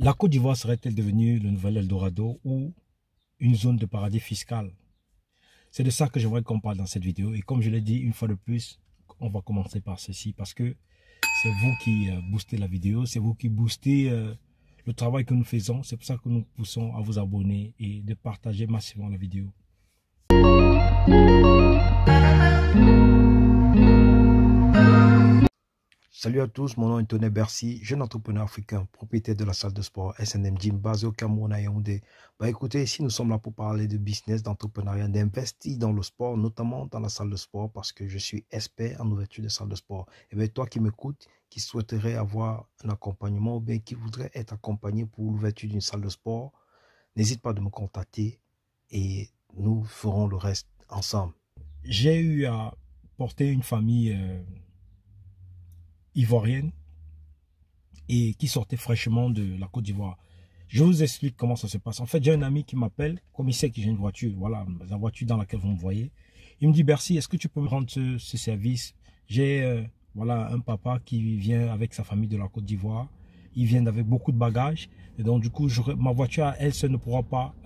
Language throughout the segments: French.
La Côte d'Ivoire serait-elle devenue le nouvel Eldorado ou une zone de paradis fiscal? C'est de ça que j'aimerais qu'on parle dans cette vidéo. Et comme je l'ai dit une fois de plus, on va commencer par ceci parce que c'est vous qui boostez la vidéo, c'est vous qui boostez le travail que nous faisons. C'est pour ça que nous poussons à vous abonner et de partager massivement la vidéo. Salut à tous, mon nom est Tony Bercy, jeune entrepreneur africain, propriétaire de la salle de sport SNM Gym basée au Cameroun à Yaoundé. Écoutez, ici nous sommes là pour parler de business, d'entrepreneuriat, d'investir dans le sport, notamment dans la salle de sport parce que je suis expert en ouverture de salle de sport. Et bien toi qui m'écoutes, qui souhaiterais avoir un accompagnement ou bien qui voudrait être accompagné pour l'ouverture d'une salle de sport, n'hésite pas de me contacter et nous ferons le reste ensemble. J'ai eu à porter une famille ivoirienne et qui sortait fraîchement de la Côte d'Ivoire. Je vous explique comment ça se passe. En fait, j'ai un ami qui m'appelle, comme il sait que j'ai une voiture, voilà, la voiture dans laquelle vous me voyez. Il me dit, Bercy, est-ce que tu peux me rendre ce service? J'ai voilà, un papa qui vient avec sa famille de la Côte d'Ivoire. Il vient avec beaucoup de bagages. Et donc, du coup, ma voiture, elle seule ne pourra pas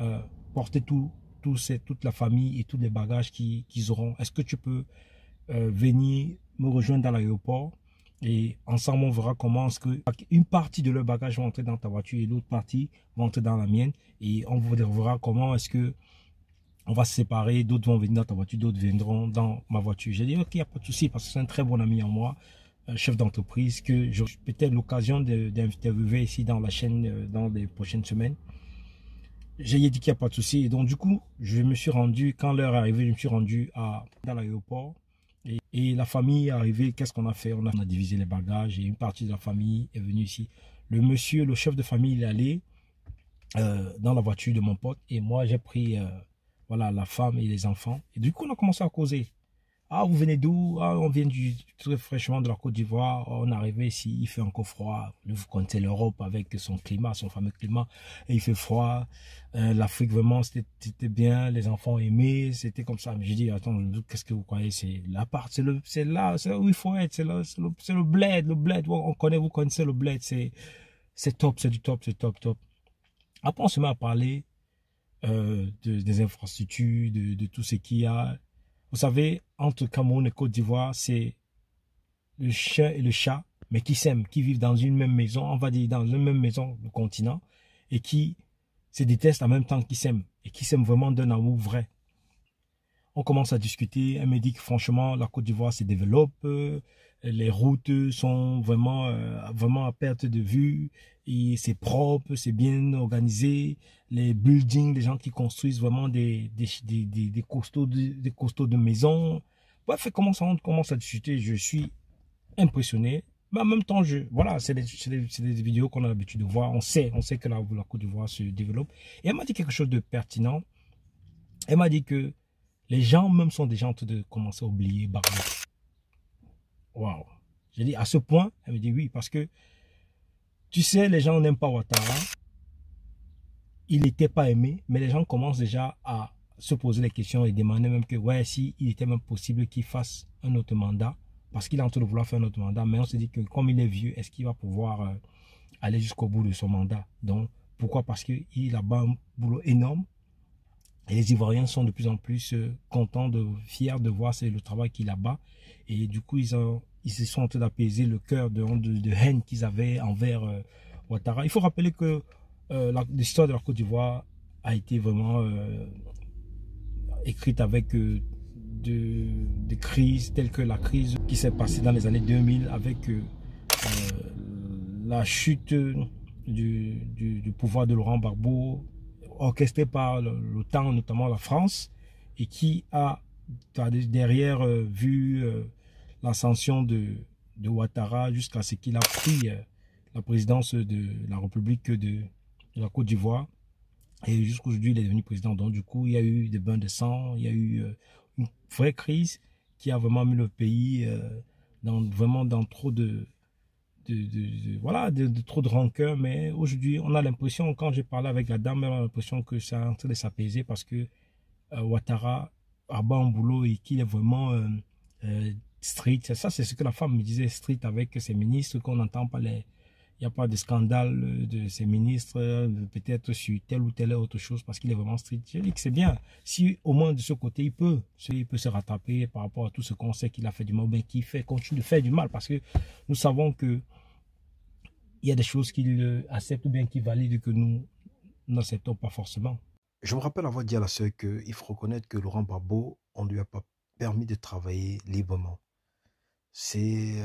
porter toute la famille et tous les bagages qu'ils auront. Est-ce que tu peux venir me rejoindre dans l'aéroport? Et ensemble, on verra comment est-ce que une partie de leur bagage va entrer dans ta voiture et l'autre partie va entrer dans la mienne. Et on verra comment est-ce que on va se séparer. D'autres vont venir dans ta voiture, d'autres viendront dans ma voiture. J'ai dit, ok, il n'y a pas de souci parce que c'est un très bon ami à moi, chef d'entreprise, que j'aurai peut-être l'occasion d'interviewer ici dans la chaîne dans les prochaines semaines. J'ai dit qu'il n'y a pas de souci. Et donc, du coup, je me suis rendu, quand l'heure est arrivée, je me suis rendu dans l'aéroport. Et la famille est arrivée, qu'est-ce qu'on a fait? On a divisé les bagages et une partie de la famille est venue ici. Le monsieur, le chef de famille, il est allé dans la voiture de mon pote et moi j'ai pris voilà, la femme et les enfants. Et du coup, on a commencé à causer. Ah, vous venez d'où? Ah, on vient très fraîchement de la Côte d'Ivoire. On est arrivé ici, il fait encore froid. Vous connaissez l'Europe avec son climat, son fameux climat. Et il fait froid. L'Afrique, vraiment, c'était bien. Les enfants aimaient. C'était comme ça. Mais j'ai dit, attends, qu'est-ce que vous croyez? C'est la part, c'est là où il faut être. C'est le bled, le bled. On connaît, vous connaissez le bled. C'est top, c'est du top, c'est top, top. Après, on se met à parler des infrastructures, de tout ce qu'il y a. Vous savez, entre Cameroun et Côte d'Ivoire, c'est le chien et le chat, mais qui s'aiment, qui vivent dans une même maison, on va dire dans une même maison, le continent, et qui se détestent en même temps qu'ils s'aiment, et qui s'aiment vraiment d'un amour vrai. On commence à discuter, elle me dit que franchement, la Côte d'Ivoire se développe, les routes sont vraiment à perte de vue, et c'est propre, c'est bien organisé, les buildings, les gens qui construisent vraiment des costauds de maisons. Bref, on commence à discuter, je suis impressionné. Mais en même temps, voilà, c'est des vidéos qu'on a l'habitude de voir. On sait que la Côte d'Ivoire se développe. Et elle m'a dit quelque chose de pertinent. Elle m'a dit que les gens même sont déjà en train de commencer à oublier Barbo. Waouh. J'ai dit à ce point, elle me dit oui, parce que tu sais, les gens n'aiment pas Ouattara. Il n'était pas aimé, mais les gens commencent déjà à se poser les questions et demander même que, ouais, si il était même possible qu'il fasse un autre mandat, parce qu'il est en train de vouloir faire un autre mandat, mais on se dit que comme il est vieux, est-ce qu'il va pouvoir aller jusqu'au bout de son mandat? Donc, pourquoi? Parce qu'il a un boulot énorme. Et les Ivoiriens sont de plus en plus contents, fiers de voir le travail qu'il a bas. Et du coup, ils se sont en train d'apaiser le cœur de haine qu'ils avaient envers Ouattara. Il faut rappeler que l'histoire de la Côte d'Ivoire a été vraiment écrite avec des crises telles que la crise qui s'est passée dans les années 2000 avec la chute du pouvoir de Laurent Gbagbo, orchestré par l'OTAN, notamment la France, et qui a derrière vu l'ascension de Ouattara jusqu'à ce qu'il a pris la présidence de la République de la Côte d'Ivoire. Et jusqu'aujourd'hui, il est devenu président. Donc, du coup, il y a eu des bains de sang, il y a eu une vraie crise qui a vraiment mis le pays vraiment dans trop voilà, trop de rancœur. Mais aujourd'hui, on a l'impression, quand j'ai parlé avec la dame, on a l'impression que ça est en train de s'apaiser parce que Ouattara a bas un boulot et qu'il est vraiment strict. Ça, c'est ce que la femme me disait, strict avec ses ministres, qu'on n'entend pas Il n'y a pas de scandale de ses ministres, peut-être sur telle ou telle autre chose, parce qu'il est vraiment strict. Je dis que c'est bien. Si au moins de ce côté, il peut se rattraper par rapport à tout ce qu'on sait qu'il a fait du mal, ou bien qu'il continue de faire du mal, parce que nous savons que il y a des choses qu'il accepte ou bien qu'il valide que nous n'acceptons pas forcément. Je me rappelle avoir dit à la sœur qu'il faut reconnaître que Laurent Gbagbo, on ne lui a pas permis de travailler librement. C'est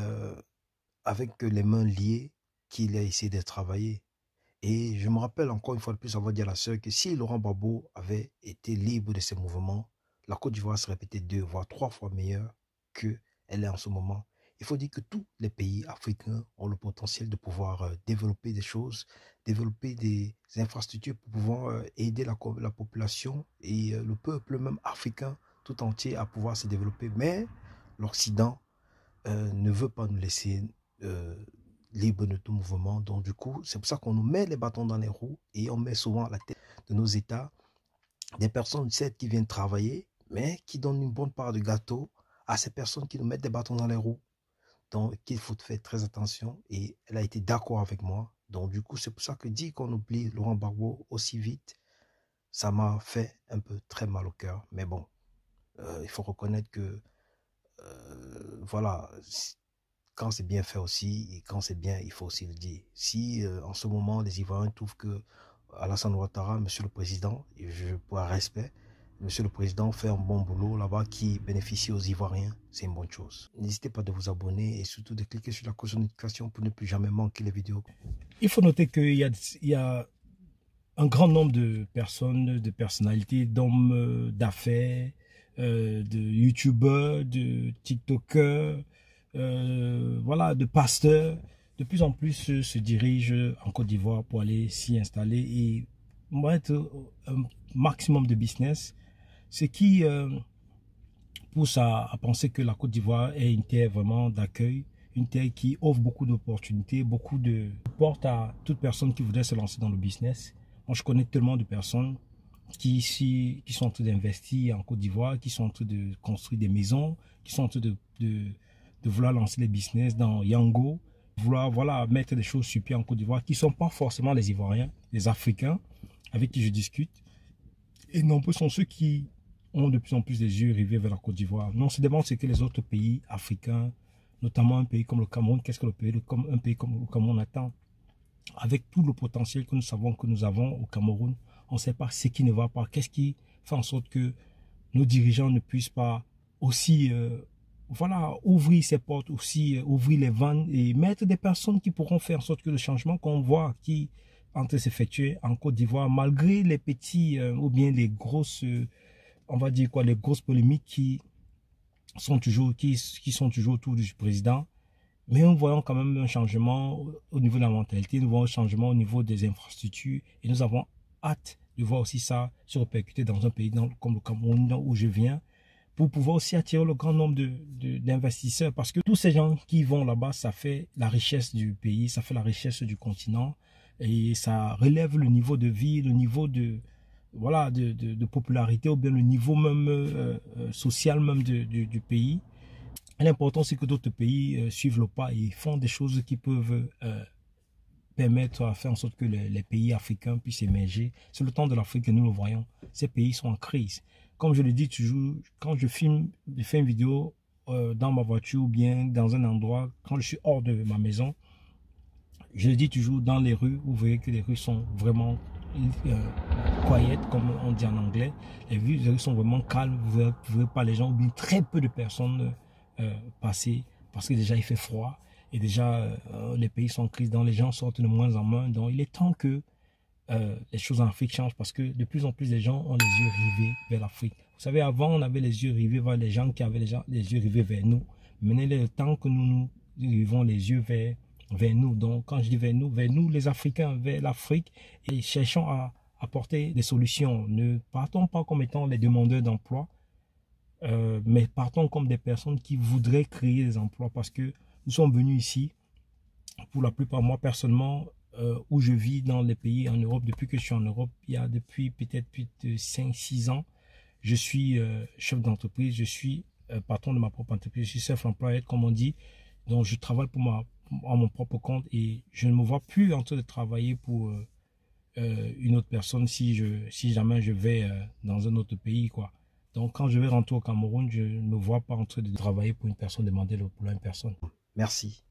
avec les mains liées qu'il a essayé de travailler. Et je me rappelle encore une fois de plus avoir dit à la sœur que si Laurent Gbagbo avait été libre de ses mouvements, la Côte d'Ivoire serait peut-être 2 voire 3 fois meilleure qu'elle est en ce moment. Il faut dire que tous les pays africains ont le potentiel de pouvoir développer des choses, développer des infrastructures pour pouvoir aider la population et le peuple même africain tout entier à pouvoir se développer. Mais l'Occident ne veut pas nous laisser libre de tout mouvement. Donc du coup, c'est pour ça qu'on nous met les bâtons dans les roues et on met souvent à la tête de nos États des personnes, certes, qui viennent travailler, mais qui donnent une bonne part de gâteau à ces personnes qui nous mettent des bâtons dans les roues. Donc il faut faire très attention et elle a été d'accord avec moi. Donc du coup, c'est pour ça que dire qu'on oublie Laurent Gbagbo aussi vite, ça m'a fait un peu très mal au cœur. Mais bon, il faut reconnaître que voilà, quand c'est bien fait aussi, et quand c'est bien, il faut aussi le dire. Si en ce moment, les Ivoiriens trouvent que Alassane Ouattara, Monsieur le Président, et je pourrais respect, Monsieur le Président fait un bon boulot là-bas qui bénéficie aux Ivoiriens, c'est une bonne chose. N'hésitez pas de vous abonner et surtout de cliquer sur la cloche de notification pour ne plus jamais manquer les vidéos. Il faut noter qu'il y a un grand nombre de personnes, de personnalités, d'hommes d'affaires, de youtubeurs, de tiktokers, voilà, de pasteurs, de plus en plus se dirigent en Côte d'Ivoire pour aller s'y installer et mettre un maximum de business, ce qui pousse à penser que la Côte d'Ivoire est une terre vraiment d'accueil, une terre qui offre beaucoup d'opportunités, beaucoup de portes à toute personne qui voudrait se lancer dans le business. Moi, je connais tellement de personnes qui sont en train d'investir en Côte d'Ivoire, qui sont en train de construire des maisons, qui sont en train de vouloir lancer les business dans Yango, vouloir voilà, mettre des choses sur pied en Côte d'Ivoire, qui ne sont pas forcément les Ivoiriens, les Africains avec qui je discute. Et nombreux sont ceux qui ont de plus en plus les yeux rivés vers la Côte d'Ivoire. Mais on se demande ce que les autres pays africains, notamment un pays comme le Cameroun, qu'est-ce que un pays comme le Cameroun attend? Avec tout le potentiel que nous savons que nous avons au Cameroun, on ne sait pas ce qui ne va pas. Qu'est-ce qui fait en sorte que nos dirigeants ne puissent pas aussi voilà, ouvrir ces portes, aussi ouvrir les vannes et mettre des personnes qui pourront faire en sorte que le changement qu'on voit qui est en train de s'effectuer en Côte d'Ivoire, malgré les petits ou bien les grosses, on va dire quoi, les grosses polémiques qui sont toujours autour du président. Mais nous voyons quand même un changement au niveau de la mentalité, nous voyons un changement au niveau des infrastructures et nous avons hâte de voir aussi ça se répercuter dans un pays comme le Cameroun où je viens pour pouvoir aussi attirer le grand nombre d'investisseurs parce que tous ces gens qui vont là-bas, ça fait la richesse du pays, ça fait la richesse du continent et ça relève le niveau de vie, le niveau de voilà de popularité ou bien le niveau même social même du pays. L'important, c'est que d'autres pays suivent le pas et font des choses qui peuvent permettre à faire en sorte que les pays africains puissent émerger. C'est le temps de l'Afrique que nous le voyons. Ces pays sont en crise. Comme je le dis toujours, quand je fais une vidéo dans ma voiture ou bien dans un endroit, quand je suis hors de ma maison, je le dis toujours dans les rues, vous voyez que les rues sont vraiment quiet, comme on dit en anglais. Les rues sont vraiment calmes, vous ne verrez pas les gens, ou bien très peu de personnes passer parce que déjà il fait froid et déjà les pays sont en crise, donc les gens sortent de moins en moins. Donc il est temps que les choses en Afrique changent parce que de plus en plus les gens ont les yeux rivés vers l'Afrique. Vous savez, avant on avait les yeux rivés vers les gens qui avaient les yeux rivés vers nous. Maintenant il est le temps que nous rivons les yeux vers nous. Donc quand je dis vers nous les Africains, vers l'Afrique, et cherchons à apporter des solutions. Ne partons pas comme étant les demandeurs d'emploi, mais partons comme des personnes qui voudraient créer des emplois parce que nous sommes venus ici, pour la plupart, moi personnellement, où je vis dans les pays en Europe, depuis que je suis en Europe, il y a depuis peut-être plus de 5-6 ans, je suis chef d'entreprise, je suis patron de ma propre entreprise, je suis self-employed comme on dit, donc je travaille pour à mon propre compte et je ne me vois plus en train de travailler pour une autre personne si jamais je vais dans un autre pays, quoi. Donc, quand je vais rentrer au Cameroun, je ne me vois pas en train de travailler pour une personne, demander le boulot à une personne. Merci.